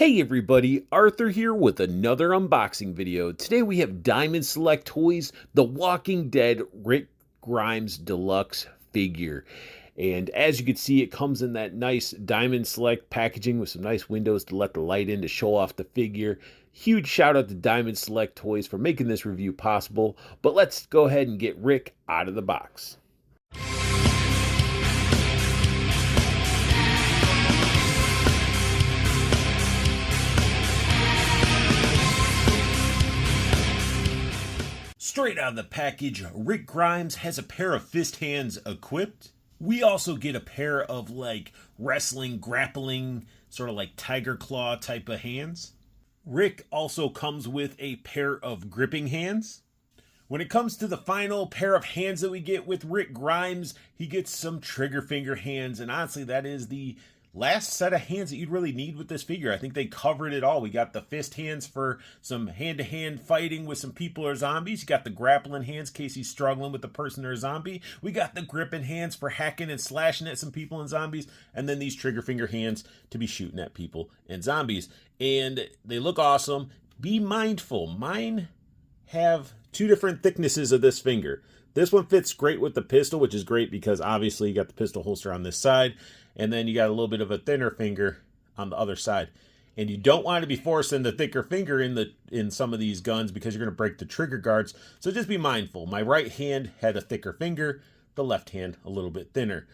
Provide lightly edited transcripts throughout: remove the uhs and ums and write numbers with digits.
Hey everybody, Arthur here with another unboxing video. Today we have Diamond Select Toys, The Walking Dead Rick Grimes Deluxe figure. And as you can see, it comes in that nice Diamond Select packaging with some nice windows to let the light in to show off the figure. Huge shout out to Diamond Select Toys for making this review possible. But let's go ahead and get Rick out of the box. Straight out of the package, Rick Grimes has a pair of fist hands equipped. We also get a pair of wrestling, grappling, sort of like tiger claw type of hands. Rick also comes with a pair of gripping hands. When it comes to the final pair of hands that we get with Rick Grimes, he gets some trigger finger hands, and honestly that is the last set of hands that you'd really need with this figure. I think they covered it all. We got the fist hands for some hand-to-hand fighting with some people or zombies. You got the grappling hands in case he's struggling with a person or a zombie. We got the gripping hands for hacking and slashing at some people and zombies. And then these trigger finger hands to be shooting at people and zombies. And they look awesome. Be mindful. Mine have two different thicknesses of this finger. This one fits great with the pistol, which is great because obviously you got the pistol holster on this side, and then you got a little bit of a thinner finger on the other side. And you don't want to be forcing the thicker finger in some of these guns because you're going to break the trigger guards. So just be mindful. My right hand had a thicker finger, the left hand a little bit thinner.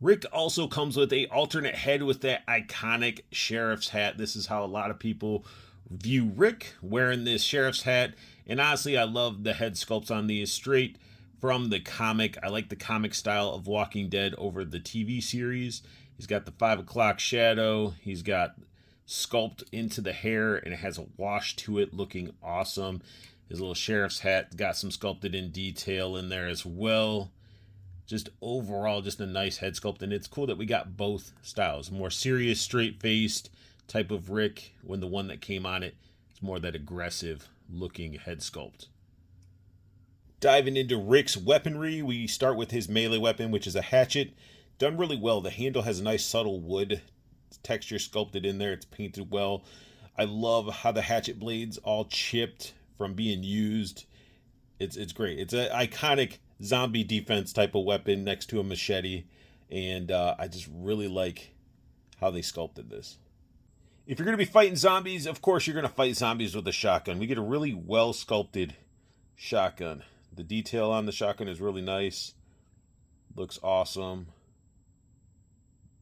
Rick also comes with an alternate head with that iconic sheriff's hat. This is how a lot of people view Rick, wearing this sheriff's hat. And honestly, I love the head sculpts on these straight from the comic. I like the comic style of Walking Dead over the TV series. He's got the 5 o'clock shadow. He's got sculpt into the hair, and it has a wash to it, looking awesome. His little sheriff's hat got some sculpted in detail in there as well. Just overall, just a nice head sculpt, and it's cool that we got both styles. More serious, straight-faced type of Rick, when the one that came on it is more that aggressive looking head sculpt. Diving into Rick's weaponry, we start with his melee weapon, which is a hatchet. Done really well. The handle has a nice subtle wood texture sculpted in there. It's painted well. I love how the hatchet blades all chipped from being used. It's great. It's an iconic zombie defense type of weapon next to a machete, and I just really like how they sculpted this. If you're going to be fighting zombies, of course you're going to fight zombies with a shotgun. We get a really well sculpted shotgun. The detail on the shotgun is really nice. Looks awesome.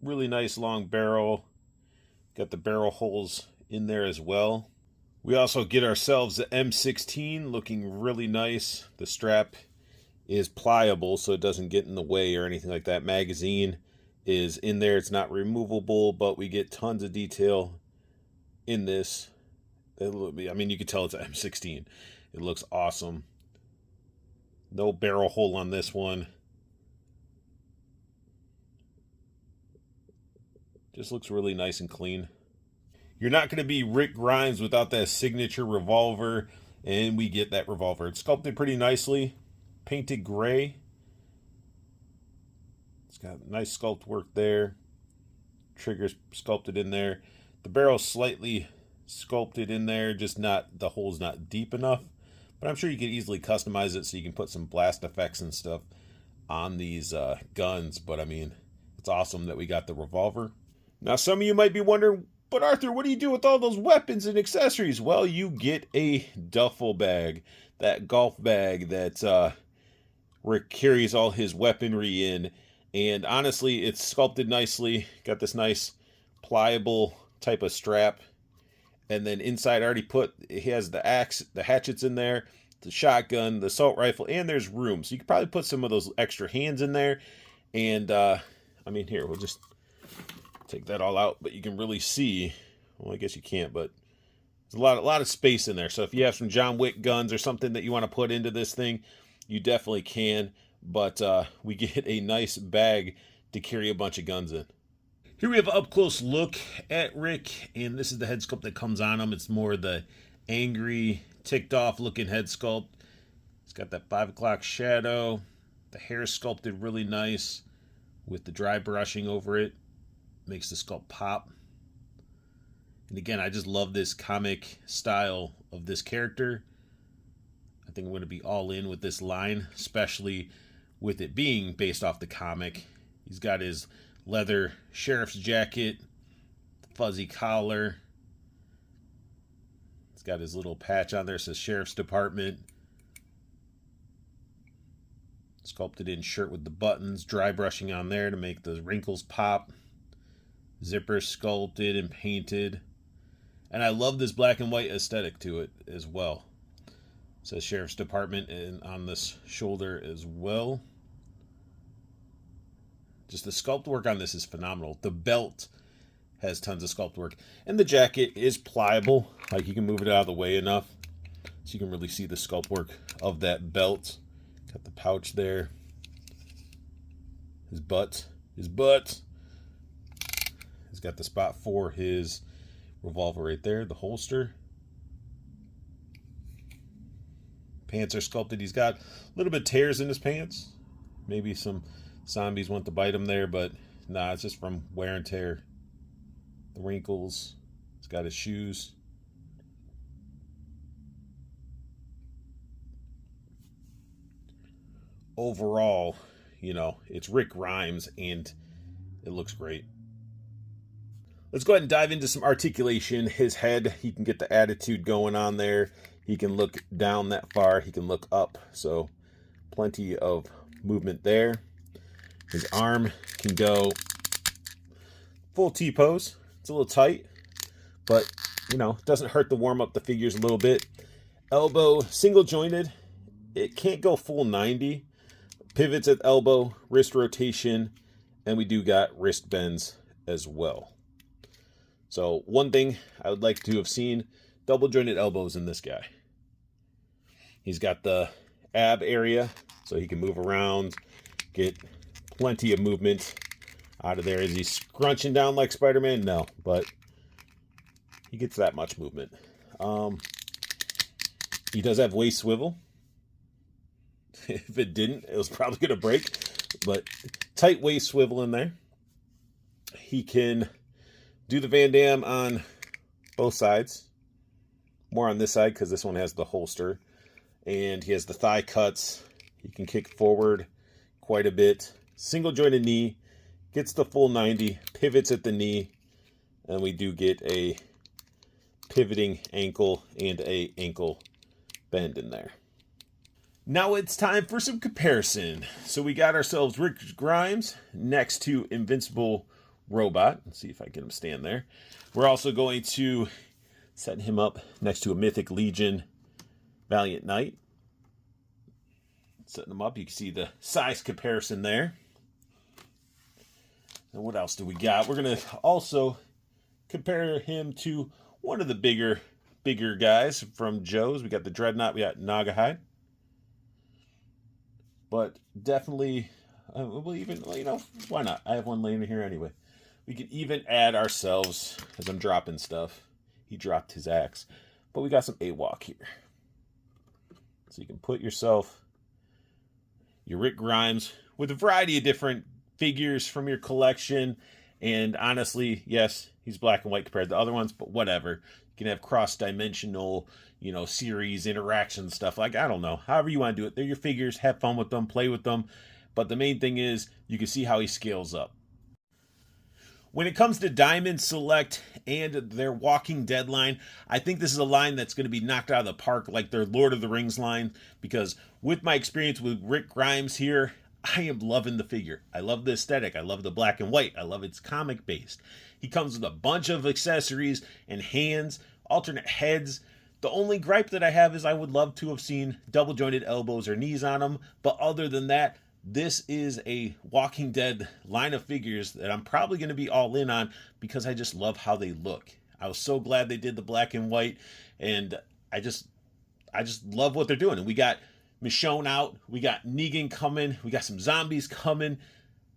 Really nice long barrel. Got the barrel holes in there as well. We also get ourselves the M16, looking really nice. The strap is pliable so it doesn't get in the way or anything like that. Magazine is in there. It's not removable, but we get tons of detail in this. I mean, you can tell it's an M16. It looks awesome. No barrel hole on this one. Just looks really nice and clean. You're not going to be Rick Grimes without that signature revolver, and we get that revolver. It's sculpted pretty nicely. Painted gray. It's got nice sculpt work there. Triggers sculpted in there. The barrel's slightly sculpted in there, just not, the hole's not deep enough. But I'm sure you can easily customize it so you can put some blast effects and stuff on these guns. But I mean, it's awesome that we got the revolver. Now, some of you might be wondering, but Arthur, what do you do with all those weapons and accessories? Well, you get a duffel bag, that golf bag that Rick carries all his weaponry in. And honestly, it's sculpted nicely. Got this nice pliable type of strap. And then inside, I already put, he has the axe, the hatchets in there, the shotgun, the assault rifle, and there's room. So you could probably put some of those extra hands in there. And, I mean, here, we'll just take that all out. But you can really see, well, I guess you can't, but there's a lot of space in there. So if you have some John Wick guns or something that you want to put into this thing, you definitely can. But we get a nice bag to carry a bunch of guns in. Here we have an up-close look at Rick, and this is the head sculpt that comes on him. It's more the angry, ticked-off looking head sculpt. It's got that 5 o'clock shadow. The hair sculpted really nice with the dry brushing over it. Makes the sculpt pop. And again, I just love this comic style of this character. I think I'm going to be all in with this line, especially with it being based off the comic. He's got his leather sheriff's jacket, fuzzy collar. He's got his little patch on there, it says Sheriff's Department. Sculpted in shirt with the buttons, dry brushing on there to make those wrinkles pop. Zipper sculpted and painted. And I love this black and white aesthetic to it as well. It says Sheriff's Department and on this shoulder as well. Just the sculpt work on this is phenomenal. The belt has tons of sculpt work. And the jacket is pliable. Like, you can move it out of the way enough so you can really see the sculpt work of that belt. Got the pouch there. His butt. He's got the spot for his revolver right there, the holster. Pants are sculpted. He's got a little bit of tears in his pants. Maybe some zombies want to bite him there, but nah, it's just from wear and tear. The wrinkles. He's got his shoes. Overall, you know, it's Rick Grimes and it looks great. Let's go ahead and dive into some articulation. His head, he can get the attitude going on there. He can look down that far. He can look up. So plenty of movement there. His arm can go full T-pose. It's a little tight, but, you know, it doesn't hurt to warm up the figures a little bit. Elbow, single jointed. It can't go full 90. Pivots at elbow, wrist rotation, and we do got wrist bends as well. So one thing I would like to have seen, double jointed elbows in this guy. He's got the ab area, so he can move around, get plenty of movement out of there. Is he scrunching down like Spider-Man? No, but he gets that much movement. He does have waist swivel. If it didn't, it was probably going to break. But tight waist swivel in there. He can do the Van Damme on both sides. More on this side because this one has the holster. And he has the thigh cuts. He can kick forward quite a bit. Single jointed knee. Gets the full 90. Pivots at the knee. And we do get a pivoting ankle and a ankle bend in there. Now it's time for some comparison. So we got ourselves Rick Grimes next to Invincible Robot. Let's see if I get him stand there. We're also going to set him up next to a Mythic Legion Valiant Knight. Setting him up, you can see the size comparison there. And what else do we got? We're going to also compare him to one of the bigger guys from Joe's. We got the Dreadnought, we got Nagahide. But definitely, we'll even, you know, why not? I have one laying here anyway. We could even add ourselves, as I'm dropping stuff. He dropped his axe. But we got some AWOC here. So you can put yourself, your Rick Grimes, with a variety of different figures from your collection. And honestly, yes, he's black and white compared to other ones, but whatever. You can have cross-dimensional, you know, series, interaction stuff. Like, I don't know. However you want to do it. They're your figures. Have fun with them. Play with them. But the main thing is you can see how he scales up. When it comes to Diamond Select and their Walking Dead line, I think this is a line that's going to be knocked out of the park like their Lord of the Rings line. Because with my experience with Rick Grimes here, I am loving the figure. I love the aesthetic. I love the black and white. I love it's comic based. He comes with a bunch of accessories and hands, alternate heads. The only gripe that I have is I would love to have seen double jointed elbows or knees on him. But other than that, this is a Walking Dead line of figures that I'm probably going to be all in on because I just love how they look. I was so glad they did the black and white, and I just love what they're doing. And we got Michonne out, we got Negan coming, we got some zombies coming.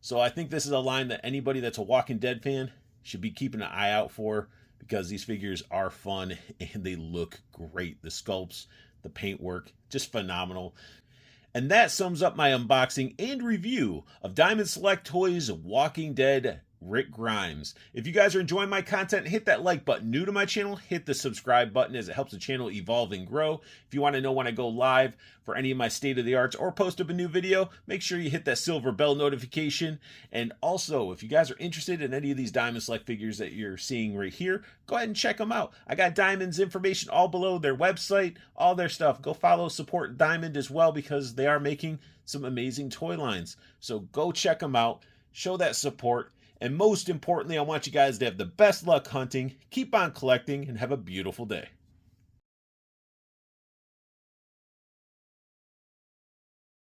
So I think this is a line that anybody that's a Walking Dead fan should be keeping an eye out for because these figures are fun and they look great. The sculpts, the paintwork, just phenomenal. And that sums up my unboxing and review of Diamond Select Toys Walking Dead Rick Grimes. If you guys are enjoying my content, hit that like button. New to my channel, hit the subscribe button as it helps the channel evolve and grow. If you want to know when I go live for any of my state of the arts or post up a new video, make sure you hit that silver bell notification. And also, if you guys are interested in any of these Diamond Select figures that you're seeing right here, go ahead and check them out. I got Diamond's information all below, their website, all their stuff. Go follow, support Diamond as well, because they are making some amazing toy lines. So go check them out, show that support. And most importantly, I want you guys to have the best luck hunting, keep on collecting, and have a beautiful day.